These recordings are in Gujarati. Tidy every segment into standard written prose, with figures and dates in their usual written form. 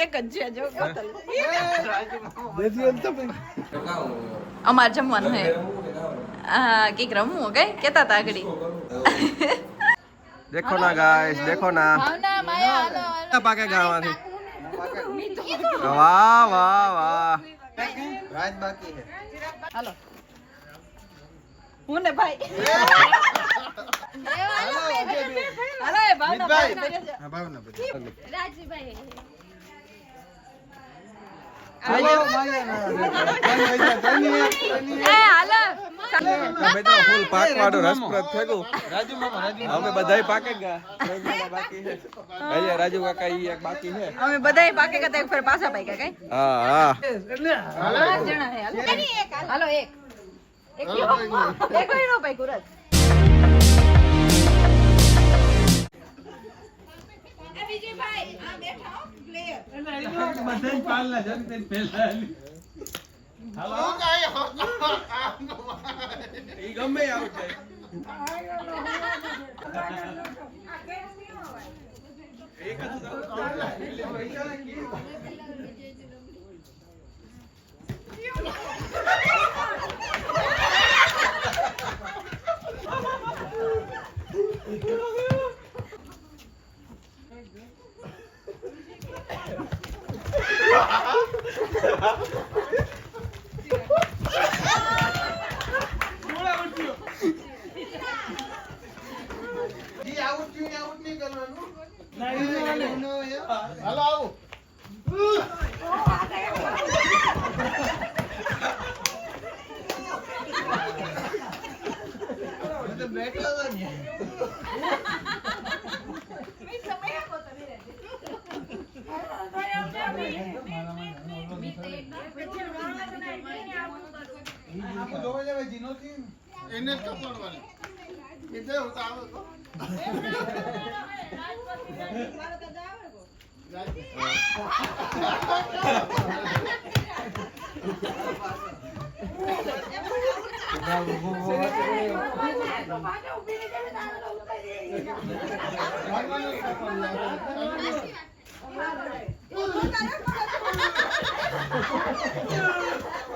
એક જ છે જો બોતલ અમાર જમવાનું હે કઈક રમવું કઈ કેતા તા આગળ देखो ना गाइस देखो ना ભાવના માયા હાલો पाके गावाથી वाह वाह वाह राज बाकी है હાલો હું ને ભાઈ હાલો એ ભાવના भावना રાજભાઈ चलो माया હાલો અમે તો ફૂલ પાકવાડો રસપ્રદ થેગો राजू मामा राजू અમે બધાય પાકેગા બાકી છે ભલે રાજુ કાકા ઈ એક બાકી છે અમે બધાય પાકે કરતા એક ફેર પાછા પાક્યા કઈ હા હા 5 જણા હે હાલો એક નો પાક્યું રસ बधाई पालना जनते पहला हेलो ઈ ગમે આવું છે એક हेलो आओ तो बैठा था नहीं आपको दो बजे जिनो थी इन्हें कब पड़वाने कितने होता है तो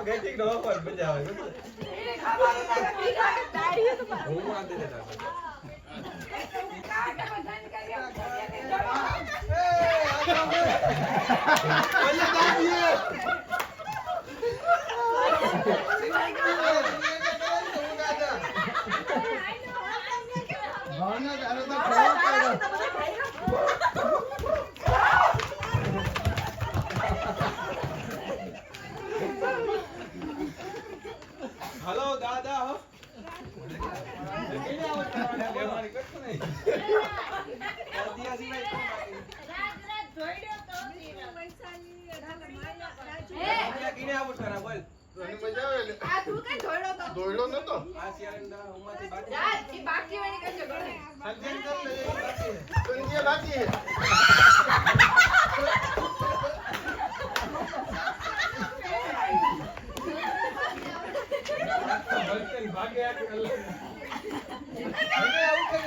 ગેટિંગ નો પર બજાવે હું આ દે દેતા हेलो दादा हो દોડ્યો નતો સંજય બાકી હે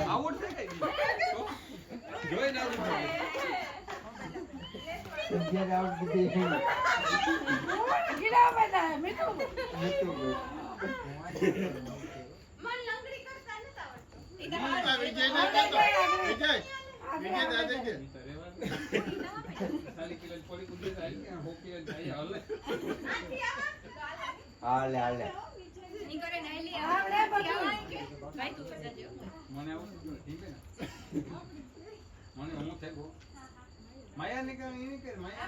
આઉટ થઈ ગઈ જોઈ ના સંજય આઉટ દીધી હાલે હાલે माया ने कहा ये कर माया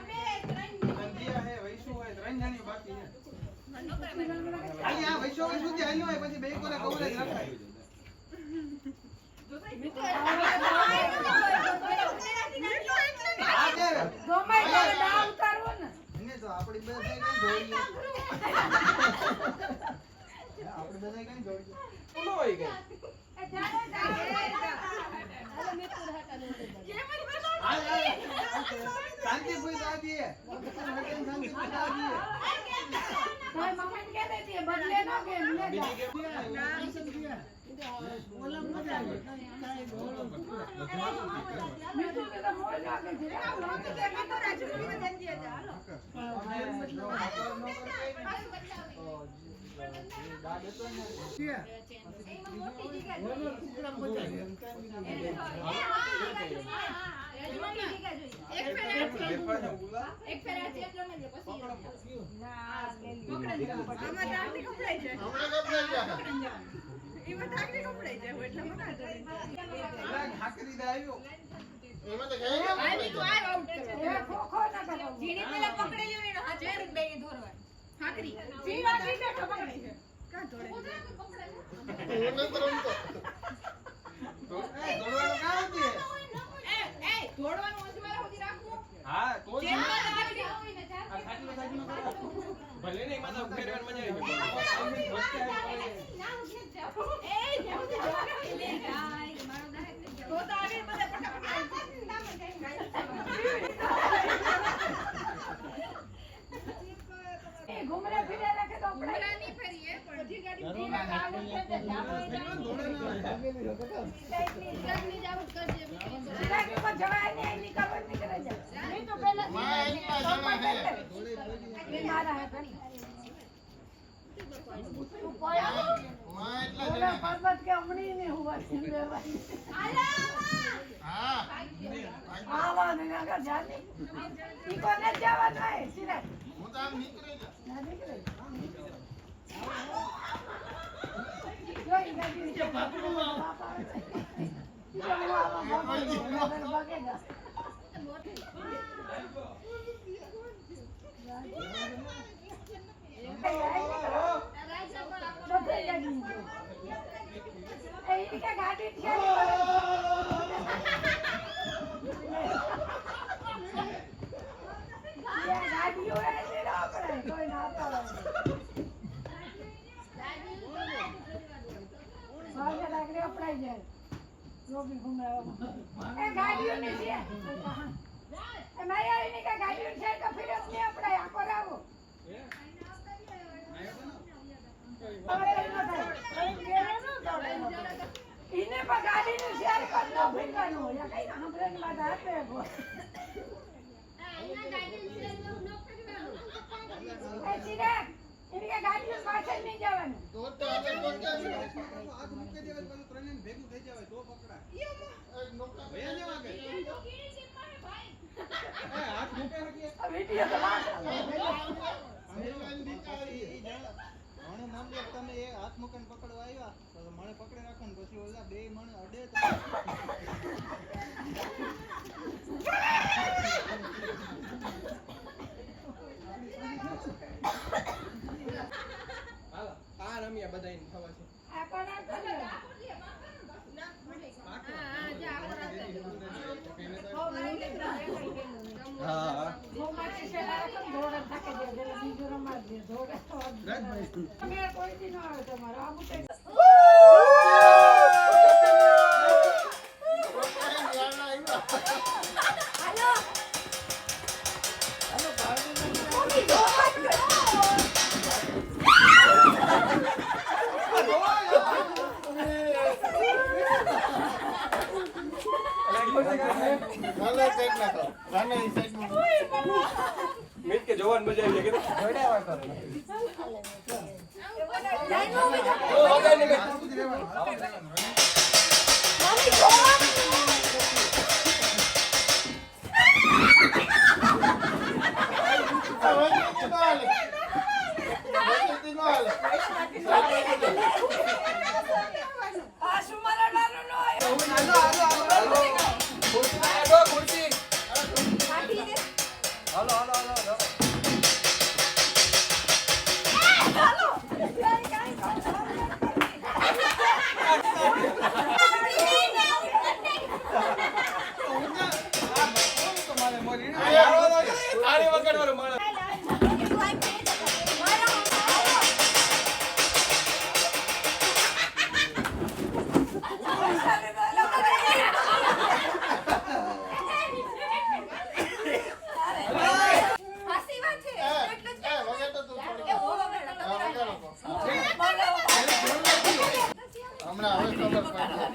संजिया है वैसु है ત્રણ જણી બાકી છે ખાલી આ વૈસુ વૈસુ થી આલ્યો હોય પછી બે કોને કવરેજ રખાય તો આપડી બધા કઈ જોડીએ આપડે બધા કઈ જોડીએ બોલો હોય ગઈ शांति पूरी दादी है शांति पूरी दादी है कोई मम्मी कह देती है बदले ना के એમાં તો ગઈ હા તો જ ભલે નહીં માતા ફેરવાની મજા આવી घूमने फिरे रखे तो घूमने नहीं फरिए पढ़ी गाड़ी धीरे आगे से जाओ नहीं जाओ कर दे सीधा के पर जवाय नहीं निकल निकल जा नहीं तो पहले मां इतना जमा है ये मारा है तू पोया मां इतना बोला जमा पर्वत के हमनी नहीं हुआ सिंधे भाई हां आवा नहीं अगर जानी इको ने जावा नहीं सीधा હું તો આમ નીકળી જા ना निकले जो इधर से बापू बापा भागेगा गाड़ी गाड़ियों कोई ना अपनाई जाए जो भी घूम रहा हो गाड़ियों ने दिया मैं यार इन्हीं का गाड़ियों से का फिर अपने अपना आको रहो इन्हें पर गाड़ी ने शेयर कर दो फिर करो या कहीं हम लोग बात आते हैं वो सीधा इनका गाड़ी में पास नहीं जाવાનું તો તો આગળ પહોંચતા છે આગ મૂકી દેવા તો ત્રણે ભેગું થઈ જવાય તો પકડાય એક નોકરા ભયા જવા કે એ હાથ મૂકે કે वीडियो तो बात હનુમાન બિચારી મને નામ લે તમે એ હાથ મૂકીને પકડવા આવ્યા તો મને પકડી રાખો ને પછી ઓલા બે મને અડે તો આ રમ્યા બધાને ખબર છે આપણા કરે હા वो माटी से लाकर धोड़ा थके दे दे बीजो मार दे धोड़ा तो मैं कोई दिन आवे तुम्हारा अब तो हेलो हेलो હાલો સાઈડ નાખો ગાને ઈ સાઈડ માં મીત કે જવાન મજા આવી કે જોડાવા કરો ઓ આગળ નીકળ હમણાં હવે ખબર પડશે.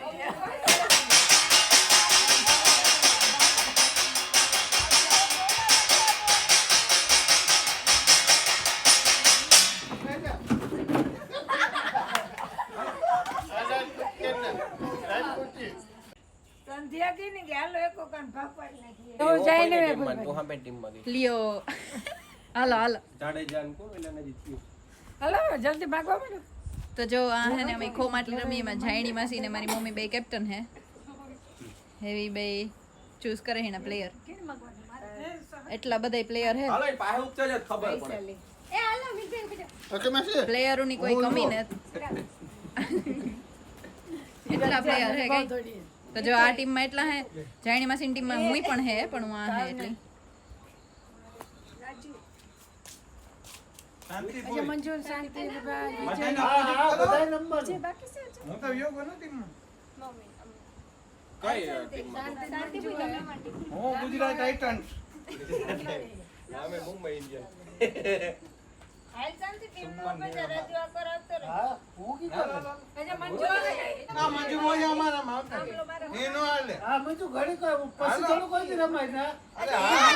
સંધ્યા કી ને ગયા લો એકો કાન ભાપાઈ નાખી તો જાય ને લ્યો હાલો હાલો હાલો જલ્દી ભાગવા માંડો તો જો આ હે ને અમે ખો માટલી રમી એમાં જાયણી માસી ને મારી મમ્મી બે કેપ્ટન હે હેવી બે ચૂઝ કરે હે ના પ્લેયર એટલા બધા પ્લેયર હે એ હાલો મીઠે બેટા ઓકે માસી પ્લેયરોની કોઈ કમી ને એટલા પ્લેયર હે કઈ તો જો આ ટીમમાં એટલા હે જાયણી માસીની ટીમમાં હું પણ હે પણ હું આ હે એટલી અચ્છા મંજૂર શાંતિ ભાઈ હા બધા નંબર જે બાકી છે હું તો યોગ બનો ટીમમાં શાંતિ ભાઈ હું ગુજરાત ટાઇટન્સ હાલ શાંતિ ટીમ નો બધા રજૂઆત કરાવતો રહે હા હું કી કરે અચ્છા મંજૂર ના મંજુ મોય અમારા માં એનો હાલે હા મંજુ ઘડી કોઈ પછી થોડું કોઈ દી રમાય ને અરે હા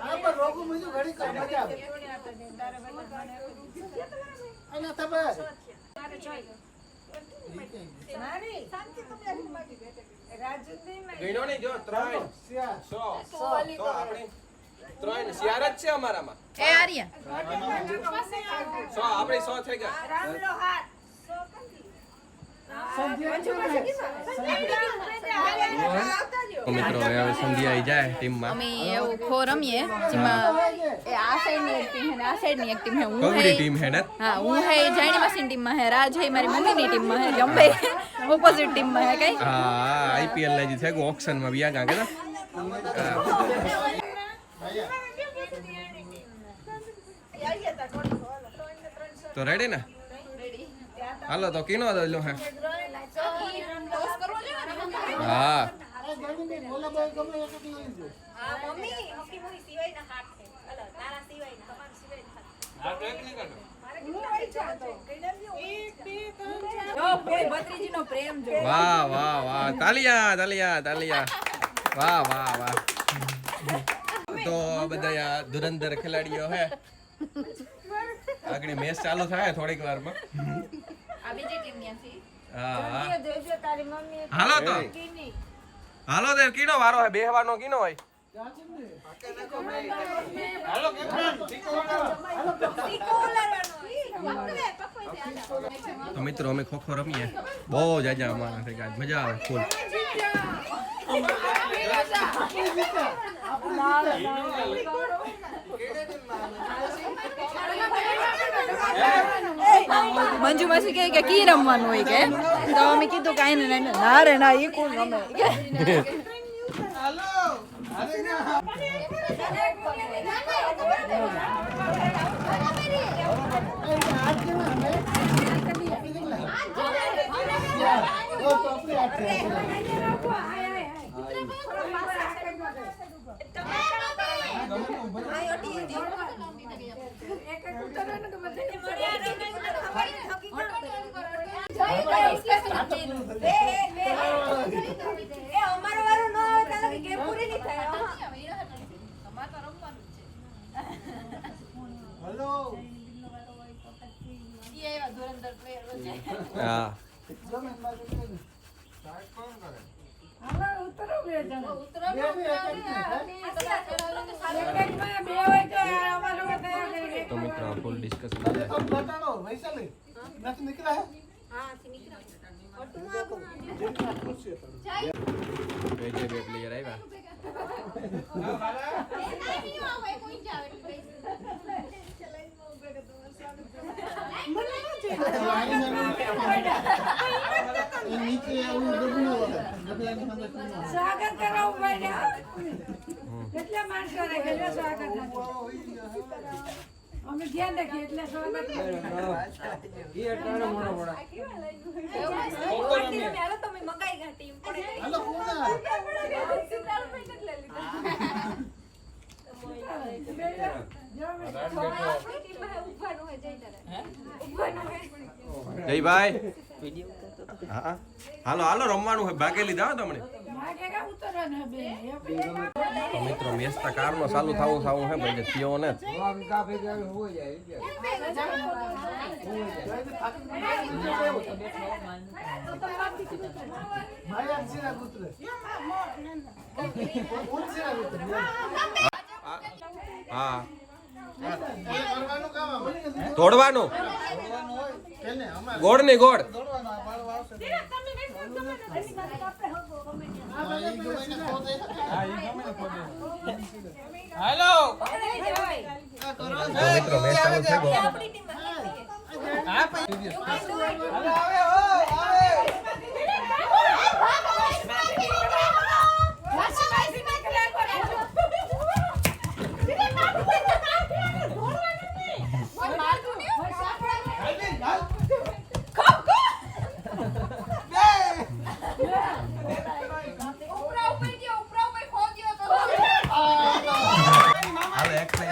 હા પર રોકો મંજુ ઘડી કોઈ મજા આવે અલા તબે એ આર્યા મિત્રો હવે સંધ્યા આવી જાય ટીમમાં અમે એવું ખો રમીએ જેમાં એ આ સાઈડની એક ટીમ હે ને આ સાઈડની એક ટીમ હે હું કવડી હે ટીમ હે ને હા હું હે જાયણી માસીની ટીમમાં હે રાજ હે મારી મમ્મીની ટીમમાં હે જંબે ઓપોઝિટ ટીમમાં હે કઈ હા આઈપીએલ ના જે છે ઓક્શન માં વ્યા ગાંગે ને તો રેડી ને હાલો તો કીનો દો હે હા અરે ગાડી મે બોલા બોય ગમે એક દી લઈ જો વાહ વાહ વાહ તાલિયા તાલિયા તાલિયા વાહ વાહ વાહ તો બધા આ ધુરંધર ખેલાડીઓ હે આગળ મેચ ચાલુ થાય થોડીક વારમાં આ બીજી ટીમ ન્યાથી હા હા તારી મમ્મી હાલો તો હાલો તે કીનો વારો હે બેહવાનો કીનો હોય હાલો કેપ્ટન તો મિત્રો અમે ખોખો રમીએ બહુ જાજા અમારા થઈ ગયા મજા આવે ફૂલ મંજુ માસી કહે કે કી રમવાનું હોય કે તો અમે કીધું કાંઈ ને ના રે ના એ કોણ રમે હાલો અરે ના ઓ તો આપણે આઠે હેલો હા જમે મારે સ્ટાર્ટ કોણ કરે હાલો ઉતરો બે જણ બે બે હોય તો અમારો બતાયા કરે તો મિત્રો ફૂલ ડિસ્કશન अब बताओ वैशाली નથી નીકળા હે બે જે બે પ્લેયર આવ્યા એ નીચે આવું ડબલું હોય ડબલાની અંદર સ્વાગત કરો ભાઈ કેટલા માણસો રહે કેટલા સ્વાગત અમે ધ્યાન રાખીએ એટલે સ્વાગત હાલો કોના જયભાઈ હા હાલો હાલો રમવાનું હોય ભાગે લીધા હો તમને ભાગેગા ઉતરવાના બે તો મિત્રો મેચ તો કારનો ચાલુ થવું હે ભાઈ થયો ને હા કરવાનું કામ આવે. તોડવાનું કેને અમારે ગોળ ની ગોળ દોડવાનું આ બાળો આવશે. તમે હા, ઈ ગમે ને ખોદે. તો મિત્રો મેચ ચાલુ થઈ ગયો હાલે એક થઈ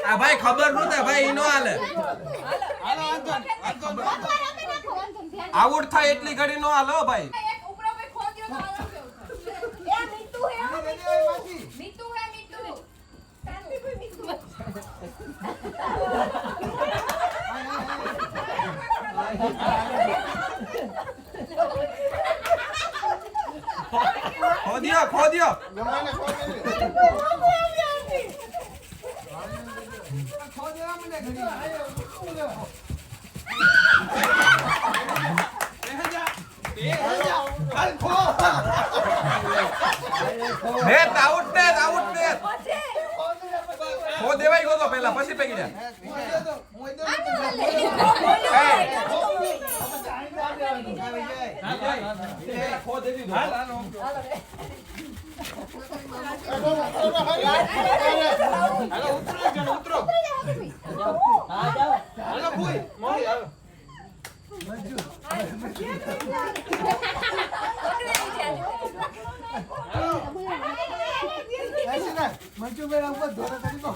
આ ભાઈ ખબર નહોતા ભાઈ ઈનો હાલે આઉટ થાય એટલી ઘડી નો હાલો ભાઈ ખોદ્યો ગમે ને ખોદે. નેટ આઉટ ને ખો દેવાઈ ગયો તો પહેલા પછી પેગી જા ખો દે દીધો ઉતરો હાલો ભૂઈ મોડી હાલો મંચુભાઈ ઉપર ધોરે કરી દો.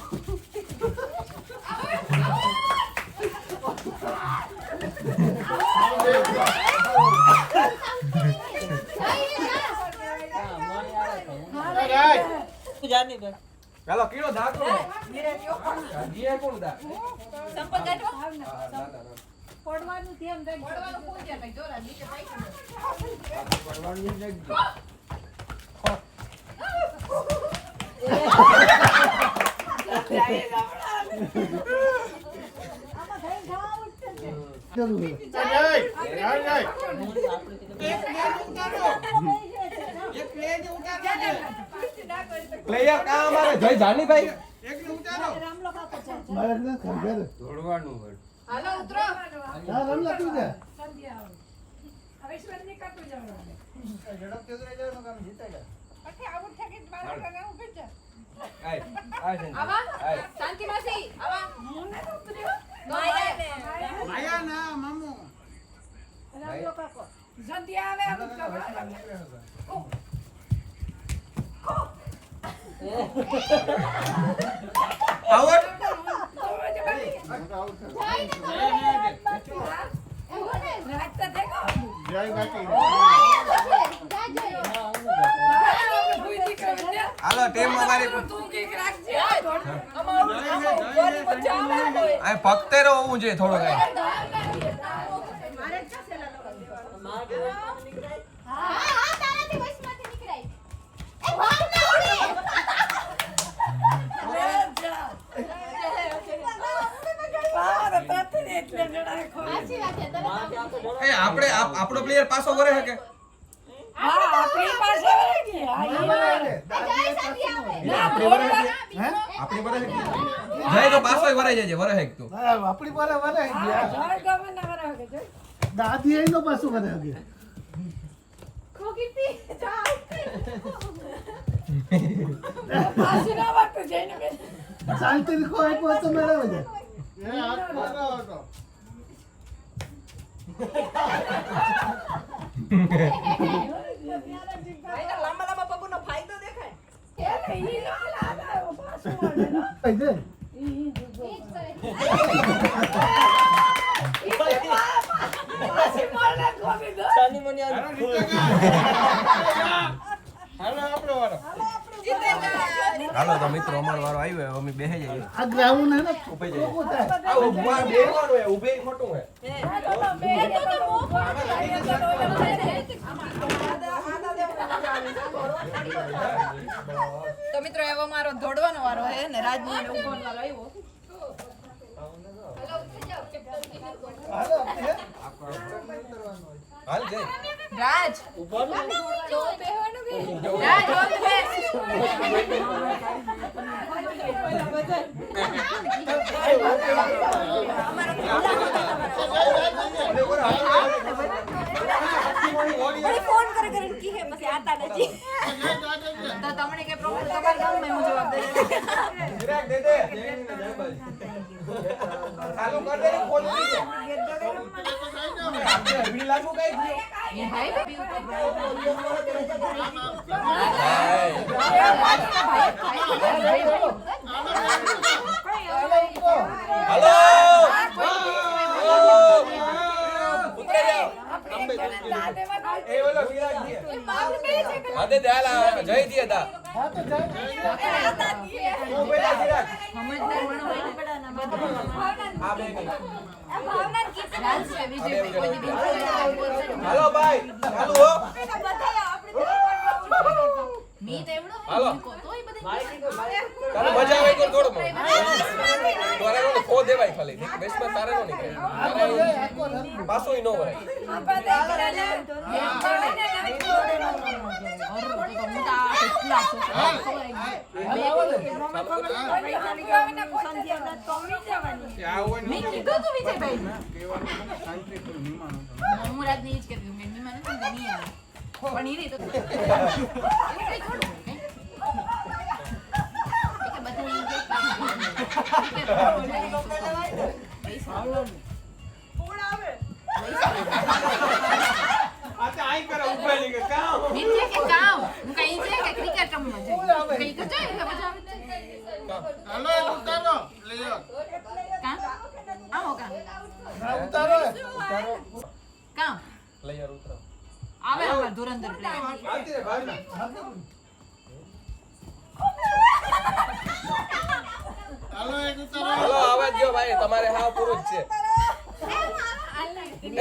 હાલો કીડો દાખલો જીએ કોણ દા પડવાનું તેમ દે પ્લેયર કા અમારે જય જાનીભાઈ હાલો ઉતરો હવે સ્વરની કાપી જવાનું પછી આવું થાય કે મારા ઘરે ઉભી જા આવા શાંતિ માસી આવા હું ને ઉતર્યો માયા ના મામુ રામલો કાકો જલ્દી આવે આવું આઉટ જય બાકી. હાલો ટીમ અમારી આ પગતેરો હોવું જોઈએ થોડો કઈ એ આપણે આપણો પ્લેયર પાછો વરે શકે આપણી પાસે આવે કે આપણી વરે જાય તો પાછો વરાઈ જાય વરે હેક તો આપણી પાસે વરે ગયા. જય ગમે ના વરા કે જય દાદી એનો પાછું વરે ગયા. ખોગીતી જા પાછી ના વાત જઈને બે શાંતિ કોઈ પોતો મેળવે છે. એ હાથ મારો હતો. લાંબા પગનો ફાયદો દેખાય એ ઈ નો લાદા પાછું વળે નો કઈ દે. પાછી મળે ગોબી ગો. હાલો આપણો વારો. હાલો તો મિત્રો અમારો વારો આવ્યો હવે અમે બેસી જઈએ આ ગ્રાઉન્ડ હે ને ઊભી જઈએ ઊભું થાય. આ ઊભા બેસવાનું હે ઊભે ખોટું હે તો મિત્રો એવો મારો દોડવાનો વારો હે ને રાજની એને ઊભો વારો આવ્યો. હાલો હે? હાલ જઈ Raj Raj all the best. Phone કરે કરીને કી હે પછી આતા નથી. તો તમને કે પ્રોબ્લેમ તમારા ગામમાં હું જવાબ દઈ જરાક દે દે ચાલુ કર દે ફોન કરી દે આપણે હરવી લાગુ કઈ ગયો એ ભાઈ હાલો ઉતરે જાઓ એ ઓલો વિરાજ દે આદે દે હાલ જય દે દા હા તો જાય. તું બેટા વિરાજ સમજદાર બનો આ બે ગઈ ભાવના કીધું રાજ છે વિજયભાઈ કોઈ દી હાલો ભાઈ ચાલુ હો બધાય આપણે મી તો એવડો હાલો. તોય બધી તારે મજા આવે તો થોડો તારે નો ખો દેવાય ખાલી બેસમાં તારે નો નીકળે તારે પાછો ઈ નો વરાય કે આ હોય ને મેં કીધું તું વિજયભાઈ કહેવાનું ને શાંતિથી નિમાણો કરો. હું રાજને ઈ જ કહેતી હતી, મેં નિમા નથી ને નહીં આવે પણ ઈ રહી તો કઈ ખોટું કઈ? એ કે બધા ઈ કે આ તો આઈ કરે ઉભા ની કે કામ. નીચે કે કામ હું કઈ છે કે ક્રિકેટ રમવા જાય કઈ તો જાય એટલે મજા આવે છે. હાલો એક ઉતારો પ્લેયર. કામ આવો કામ હા ઉતારો હે. કામ પ્લેયર ઉતરો આવે અમાર ધુરંધર પ્લેયર આતી રે ભાઈ. હાલો એક ઉતારો. હાલો આવા દો ભાઈ તમારે હા પૂરું જ છે એ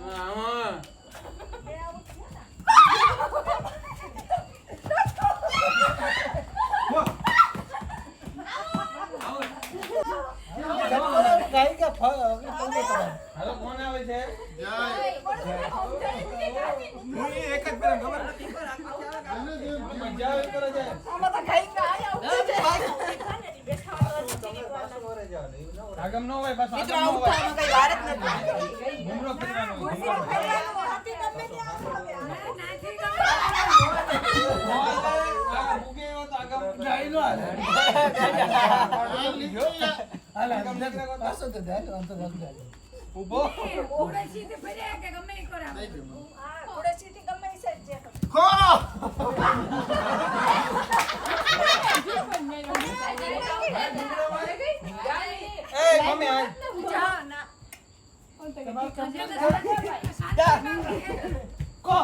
હા. કાઈ કે હાલો કોણ આવે છે? જાય. હું એ એક જ પેલા ખબર નથી. મજા આવે કરે છે. આગમ નો હોય બસ મિત્રો આગમ નો આવું હોય. થવાનું કઈ વાર જ નથી ઘૂમરો ફેરવાનો હોય. આ ભૂગે એવો તો આગમ જાય નો હાલે. હાલે પાછો તો જાય અંત જાય. ઊભો. ખો એ મમ્મી આ કો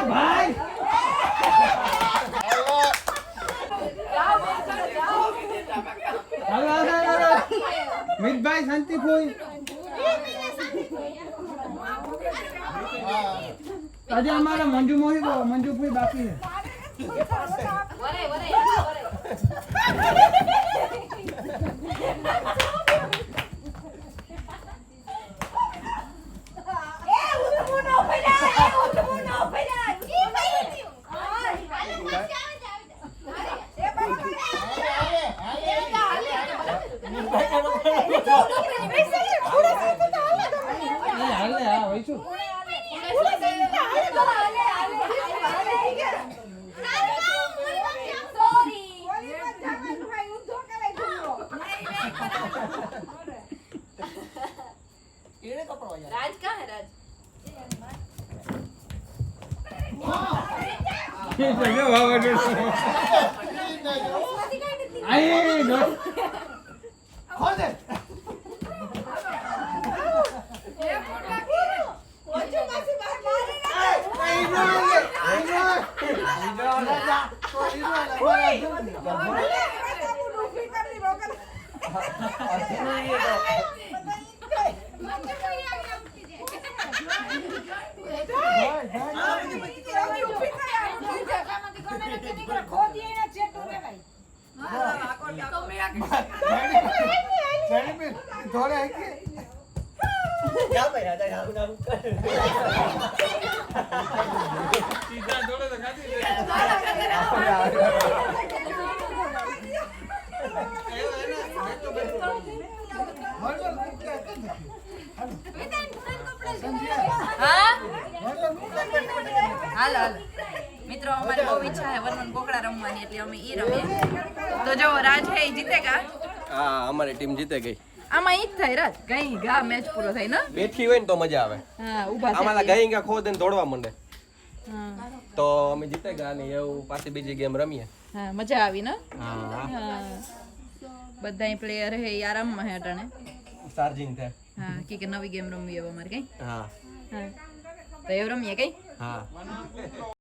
ભાઈ. હાલો. મિતભાઈ શાંતિ કોઈ આજે અમારા મંજુ મોહી બાકી છે. હાલે હા વઈશું. राज कहाँ है राज? थोड़ा है कि હાલો હાલો મિત્રો અમારી બહુ ઈચ્છા છે વન કોકડા રમવાની એટલે અમે ઈ રમીએ તો જો રાજ હે ઈ જીતેગા હા અમારી ટીમ જીતે ગઈ આમાં ઈ જ થાય રાજ ગઈ ગા મેચ પૂરો થાય ને બેઠી હોય ને તો મજા આવે હા ઊભા આમાં ગઈ ગયા ખોદ ને દોડવા માંડે હા તો અમે જીતે ગયા ને એવું પાછી બીજી ગેમ રમીએ હા મજા આવી ને હા હા બધાય પ્લેયર હે ઈ આરામમાં હે અટાણે ચાર્જિંગ થાય હા કે નવી ગેમ રમવી હવે અમારે કઈ હા હા તો એવું રમીએ કઈ હા